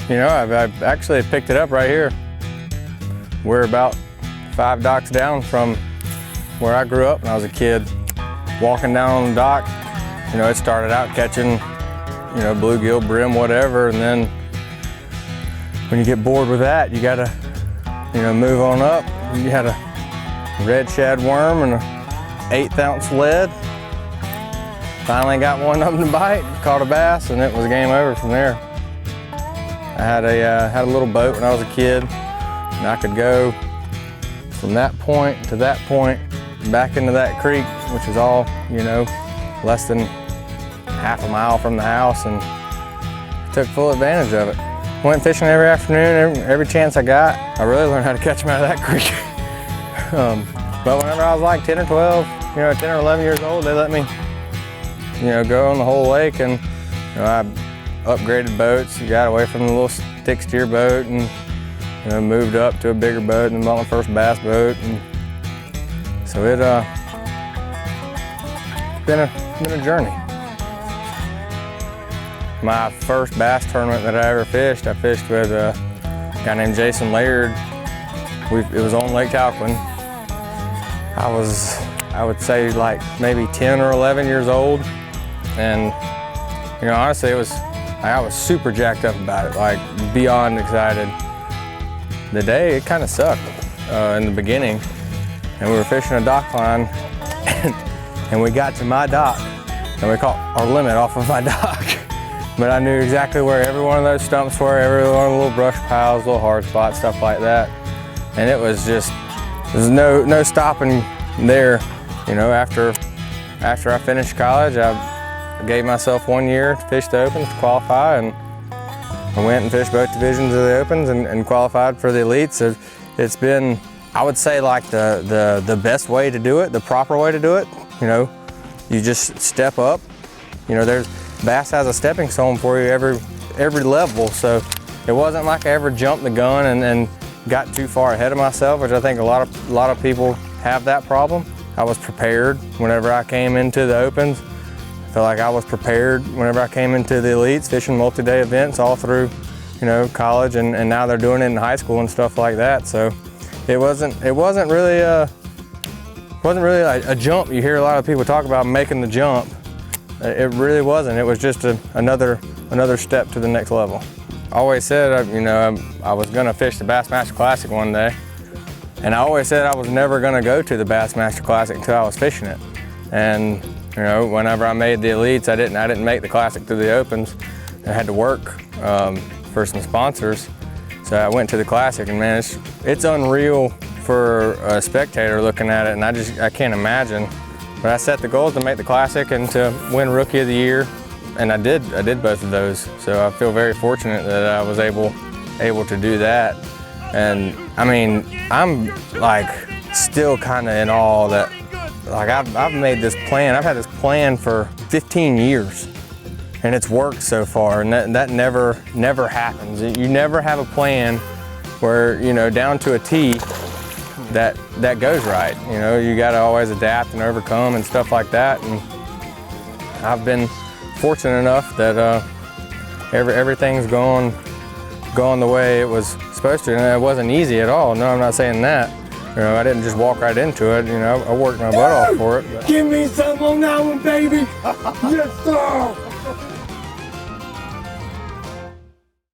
You know, I've actually picked it up right here. We're about 5 docks down from where I grew up when I was a kid. Walking down on the dock, you know, it started out catching, you know, bluegill, brim, whatever, and then when you get bored with that, you gotta, you know, move on up. You had a red shad worm and an 1/8 ounce lead. Finally got one of them to bite, caught a bass, and it was game over from there. I had a little boat when I was a kid, and I could go from that point to that point, back into that creek, which is all, you know, less than half a mile from the house, and took full advantage of it. Went fishing every afternoon, every chance I got. I really learned how to catch them out of that creek. But whenever I was like 10 or 12, you know, 10 or 11 years old, they let me, you know, go on the whole lake, and you know, I upgraded boats, got away from the little stick steer boat, and you know, moved up to a bigger boat, and bought my first bass boat, and so it been a journey. My first bass tournament that I ever fished, I fished with a guy named Jason Laird. It was on Lake Talquin. I would say like maybe 10 or 11 years old, and you know, honestly, I was super jacked up about it, like beyond excited. The day, it kind of sucked in the beginning, and we were fishing a dock line, and we got to my dock, and we caught our limit off of my dock. But I knew exactly where every one of those stumps were, every one of the little brush piles, little hard spots, stuff like that. And it was just, there's no stopping there. You know, after I finished college, I gave myself 1 year to fish the Opens to qualify, and I went and fished both divisions of the Opens and qualified for the Elites. So it's been, I would say, like the best way to do it, the proper way to do it. You know, you just step up. You know, Bass has a stepping stone for you every level. So it wasn't like I ever jumped the gun and got too far ahead of myself, which I think a lot of people have that problem. I was prepared whenever I came into the Opens. I felt like I was prepared whenever I came into the Elites, fishing multi-day events all through, you know, college, and now they're doing it in high school and stuff like that. So it wasn't really a jump. You hear a lot of people talk about making the jump. It really wasn't. It was just another step to the next level. I always said, you know, I was gonna fish the Bassmaster Classic one day, and I always said I was never gonna go to the Bassmaster Classic until I was fishing it. And you know, whenever I made the Elites, I didn't make the Classic through the Opens. I had to work for some sponsors, so I went to the Classic, and man, it's unreal for a spectator looking at it, and I can't imagine. But I set the goals to make the Classic and to win Rookie of the Year, and I did both of those. So I feel very fortunate that I was able to do that. And I mean, I'm like still kind of in awe that like I've made this plan. I've had this plan for 15 years, and it's worked so far. And that never happens. You never have a plan where, you know, down to a T that goes right. You know, you got to always adapt and overcome and stuff like that. And I've been fortunate enough that everything's gone the way it was supposed to, and it wasn't easy at all. No, I'm not saying that. You know, I didn't just walk right into it. You know, I worked my butt off for it. Give me some on that one, baby. Yes, sir.